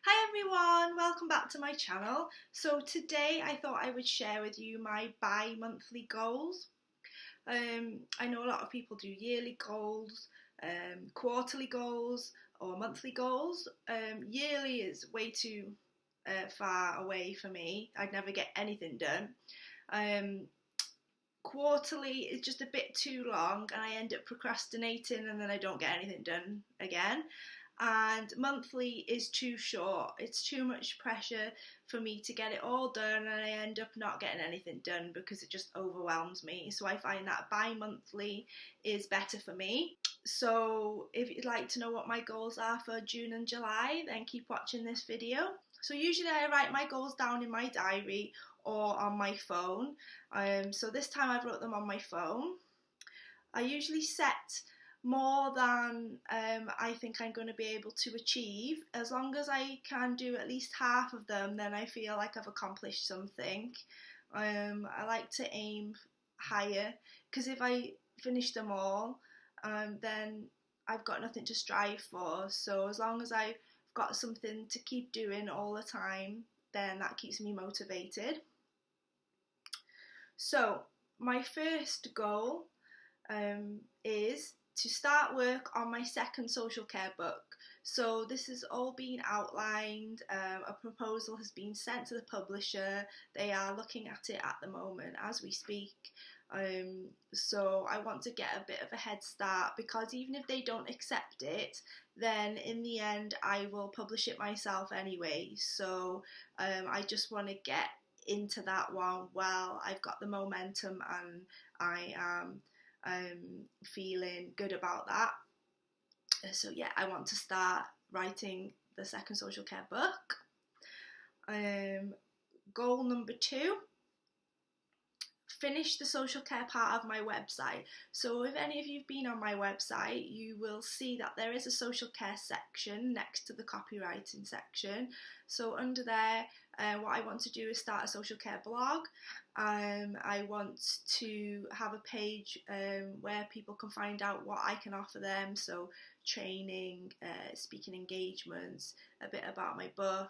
Hi everyone, welcome back to my channel. So today I thought I would share with you my bi-monthly goals. I know a lot of people do yearly goals, quarterly goals or monthly goals. Yearly is way too far away for me. I'd never get anything done. Quarterly is just a bit too long and I end up procrastinating and then I don't get anything done again. And monthly is too short. It's too much pressure for me to get it all done and I end up not getting anything done because it just overwhelms me. So I find that bi-monthly is better for me. So if you'd like to know what my goals are for June and July, then keep watching this video. So usually I write my goals down in my diary or on my phone. So this time I wrote them on my phone. I usually set more than I think I'm going to be able to achieve. As long as I can do at least half of them, then I feel like I've accomplished something. I like to aim higher because if I finish them all, then I've got nothing to strive for. So as long as I've got something to keep doing all the time, then that keeps me motivated. So my first goal is to start work on my second social care book. So this has all been outlined, a proposal has been sent to the publisher, they are looking at it at the moment as we speak. So I want to get a bit of a head start because even if they don't accept it, then in the end I will publish it myself anyway. So I just want to get into that one while I've got the momentum and I am feeling good about that. So yeah, I want to start writing the second social care book. Goal number 2, finish the social care part of my website. So if any of you've been on my website, you will see that there is a social care section next to the copywriting section. So under there, what I want to do is start a social care blog. I want to have a page where people can find out what I can offer them, so training, speaking engagements, a bit about my book,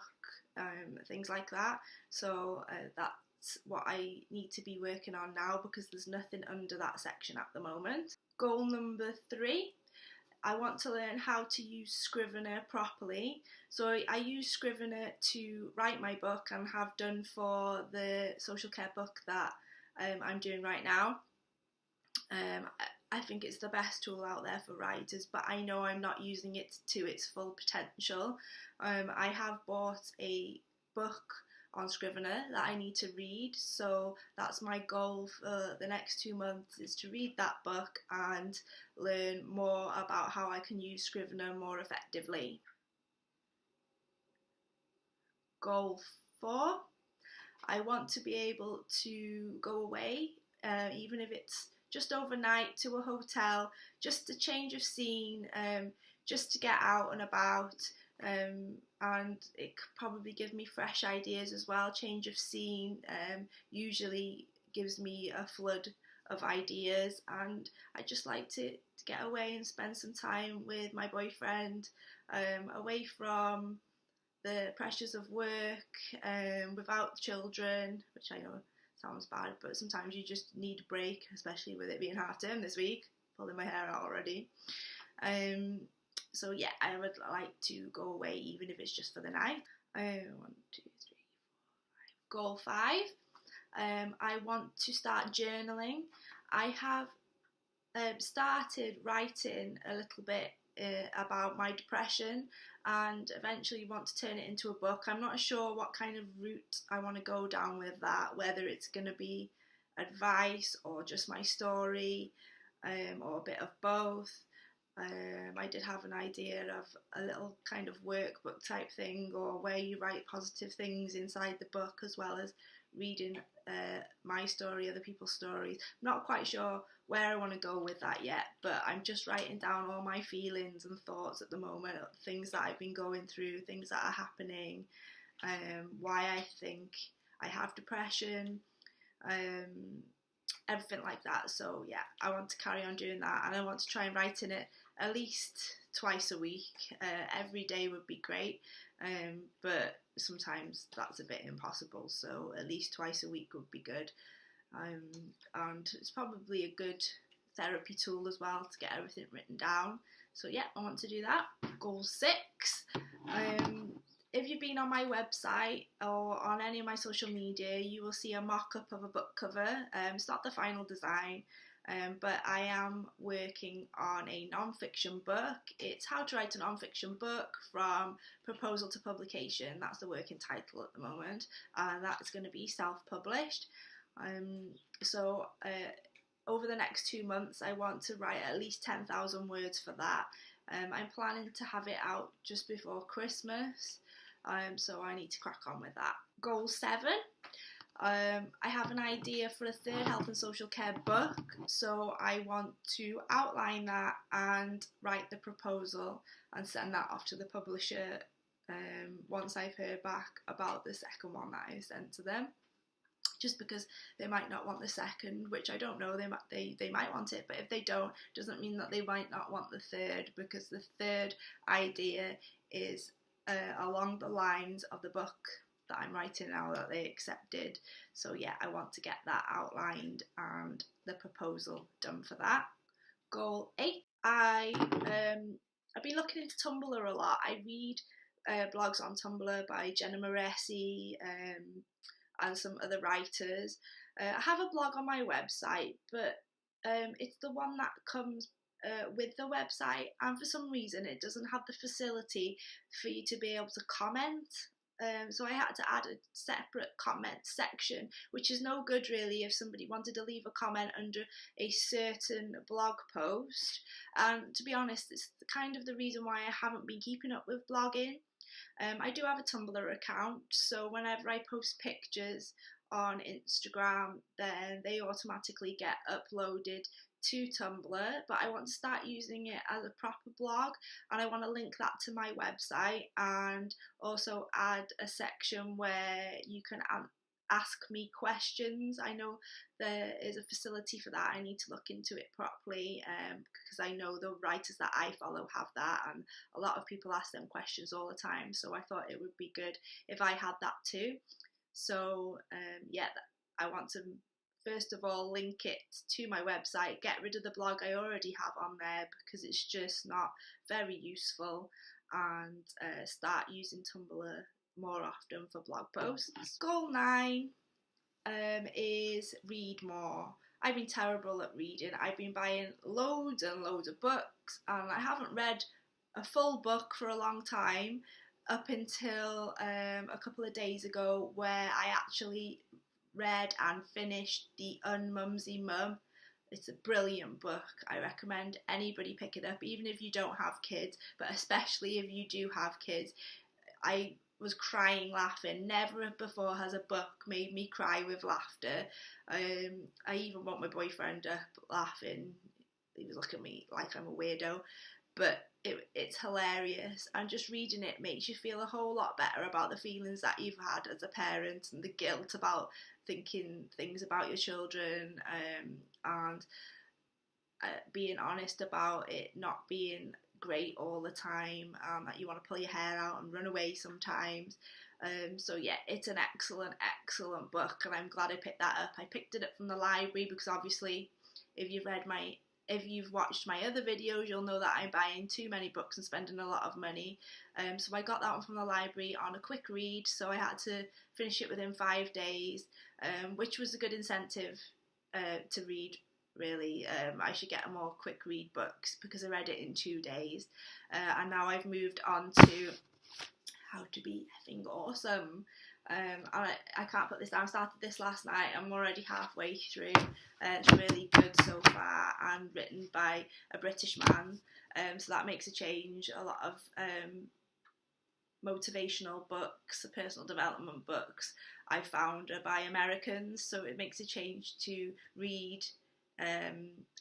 things like that. So that's what I need to be working on now because there's nothing under that section at the moment. Goal number 3, I want to learn how to use Scrivener properly. So I use Scrivener to write my book and have done for the social care book that I'm doing right now. I think it's the best tool out there for writers, but I know I'm not using it to its full potential. I have bought a book on Scrivener that I need to read, so that's my goal for the next 2 months, is to read that book and learn more about how I can use Scrivener more effectively. Goal 4, I want to be able to go away, even if it's just overnight, to a hotel, just a change of scene, just to get out and about. And it could probably give me fresh ideas as well. Change of scene usually gives me a flood of ideas, and I just like to get away and spend some time with my boyfriend, away from the pressures of work, without children, which I know sounds bad, but sometimes you just need a break, especially with it being half term this week. Pulling my hair out already. So yeah, I would like to go away even if it's just for the night. 1, 2, 3, 4, 5. Goal 5. I want to start journaling. I have started writing a little bit about my depression and eventually want to turn it into a book. I'm not sure what kind of route I want to go down with that, whether it's going to be advice or just my story, or a bit of both. I did have an idea of a little kind of workbook type thing, or where you write positive things inside the book as well as reading my story, other people's stories. I'm not quite sure where I want to go with that yet, but I'm just writing down all my feelings and thoughts at the moment, things that I've been going through, things that are happening, why I think I have depression, everything like that. So yeah, I want to carry on doing that, and I want to try and write in it at least twice a week. Every day would be great, but sometimes that's a bit impossible, so at least twice a week would be good. And it's probably a good therapy tool as well to get everything written down. So yeah, I want to do that. Goal 6. If you've been on my website or on any of my social media, you will see a mock-up of a book cover. It's not the final design, but I am working on a non-fiction book. It's how to write a non-fiction book from proposal to publication. That's the working title at the moment, and that's going to be self-published. Over the next 2 months, I want to write at least 10,000 words for that. I'm planning to have it out just before Christmas, so I need to crack on with that. Goal 7. I have an idea for a third health and social care book, so I want to outline that and write the proposal and send that off to the publisher once I've heard back about the second one that I sent to them. Just because they might not want the second, which I don't know, they might want it, but if they don't, doesn't mean that they might not want the third, because the third idea is along the lines of the book that I'm writing now that they accepted. So yeah, I want to get that outlined and the proposal done for that. Goal 8. I've been looking into Tumblr a lot. I read blogs on Tumblr by Jenna Moresi, and some other writers. I have a blog on my website, but it's the one that comes with the website, and for some reason it doesn't have the facility for you to be able to comment. So I had to add a separate comment section, which is no good really if somebody wanted to leave a comment under a certain blog post. And to be honest, it's kind of the reason why I haven't been keeping up with blogging. I do have a Tumblr account, so whenever I post pictures on Instagram, then they automatically get uploaded to Tumblr, but I want to start using it as a proper blog, and I want to link that to my website and also add a section where you can ask me questions. I know there is a facility for that. I need to look into it properly, because I know the writers that I follow have that, and a lot of people ask them questions all the time, so I thought it would be good if I had that too. So yeah, I want to first of all link it to my website, get rid of the blog I already have on there because it's just not very useful, and start using Tumblr more often for blog posts. Goal 9 is read more. I've been terrible at reading. I've been buying loads and loads of books, and I haven't read a full book for a long time, up until a couple of days ago, where I actually read and finished The Unmumsy Mum. It's a brilliant book. I recommend anybody pick it up, even if you don't have kids, but especially if you do have kids. I was crying laughing. Never before has a book made me cry with laughter. I even woke my boyfriend up laughing. He was looking at me like I'm a weirdo, but it's hilarious, and just reading it makes you feel a whole lot better about the feelings that you've had as a parent and the guilt about thinking things about your children, and being honest about it not being great all the time, that you want to pull your hair out and run away sometimes. So yeah, it's an excellent book, and I'm glad I picked that up. I picked it up from the library because obviously if you've watched my other videos, you'll know that I'm buying too many books and spending a lot of money. So I got that one from the library on a quick read, so I had to finish it within 5 days, which was a good incentive to read, really. I should get more quick read books because I read it in 2 days. And now I've moved on to How to Be Effing Awesome. I can't put this down. I started this last night. I'm already halfway through. It's really good so far, and written by a British man. So that makes a change. A lot of motivational books, personal development books, I found are by Americans. So it makes a change to read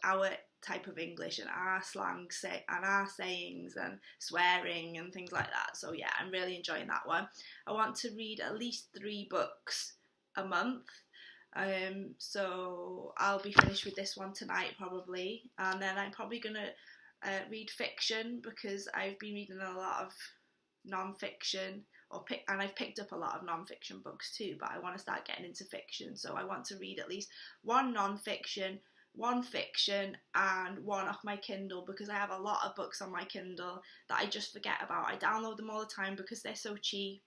our type of English and our slang and our sayings and swearing and things like that. So yeah, I'm really enjoying that one. I want to read at least 3 books a month. So I'll be finished with this one tonight probably, and then I'm probably gonna read fiction, because I've been reading a lot of non-fiction, and I've picked up a lot of non-fiction books too, but I want to start getting into fiction, so I want to read at least one non-fiction, one fiction, and one off my Kindle, because I have a lot of books on my Kindle that I just forget about. I download them all the time because they're so cheap.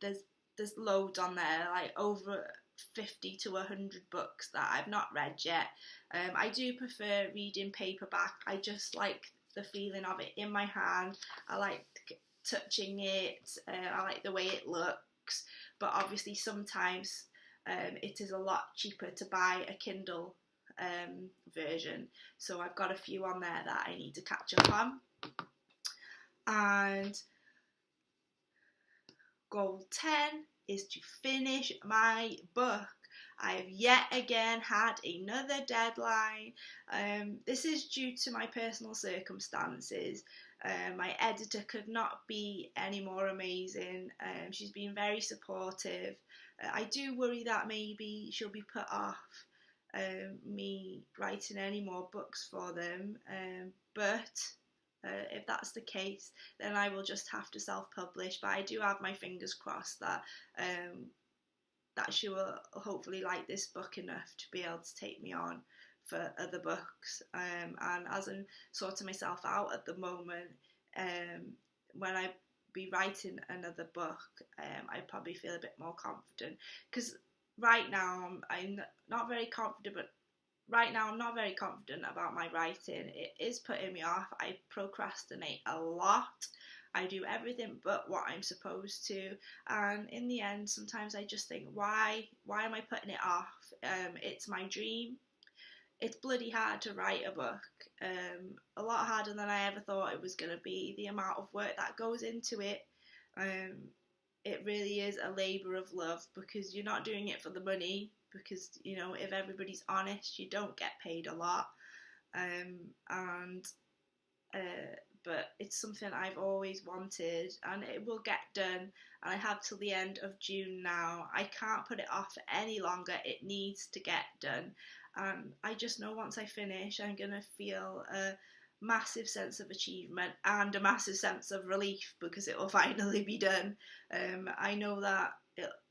There's loads on there, like over 50 to 100 books that I've not read yet. I do prefer reading paperback. I just like the feeling of it in my hand. I like touching it. I like the way it looks. But obviously sometimes it is a lot cheaper to buy a Kindle version. So I've got a few on there that I need to catch up on. And goal 10 is to finish my book. I have yet again had another deadline. This is due to my personal circumstances. My editor could not be any more amazing. She's been very supportive. I do worry that maybe she'll be put off me writing any more books for them, but if that's the case, then I will just have to self-publish. But I do have my fingers crossed that that she will hopefully like this book enough to be able to take me on for other books. And as I'm sorting myself out at the moment, when I be writing another book, I probably feel a bit more confident, because right now I'm not very confident, but right now I'm not very confident about my writing. It is putting me off. I procrastinate a lot. I do everything but what I'm supposed to, and in the end sometimes I just think, why am I putting it off? It's my dream. It's bloody hard to write a book, a lot harder than I ever thought it was going to be. The amount of work that goes into it, it really is a labour of love, because you're not doing it for the money, because, you know, if everybody's honest, you don't get paid a lot, but it's something I've always wanted, and it will get done, and I have till the end of June now. I can't put it off any longer. It needs to get done, and I just know once I finish I'm going to feel a massive sense of achievement and a massive sense of relief, because it will finally be done. I know that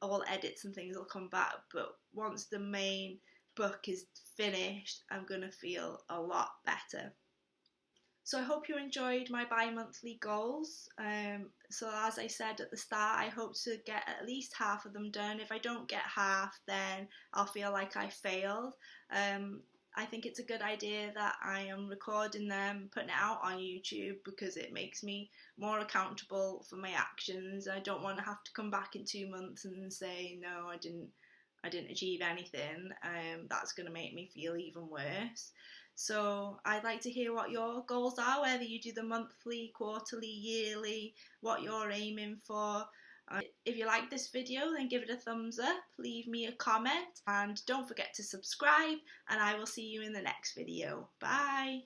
all edits and things will come back, but once the main book is finished, I'm going to feel a lot better. So I hope you enjoyed my bi-monthly goals. So as I said at the start, I hope to get at least half of them done. If I don't get half, then I'll feel like I failed. I think it's a good idea that I am recording them, putting it out on YouTube, because it makes me more accountable for my actions. I don't want to have to come back in 2 months and say, no, I didn't achieve anything. That's going to make me feel even worse. So I'd like to hear what your goals are, whether you do the monthly, quarterly, yearly, what you're aiming for. If you like this video, then give it a thumbs up, leave me a comment, and don't forget to subscribe, and I will see you in the next video. Bye!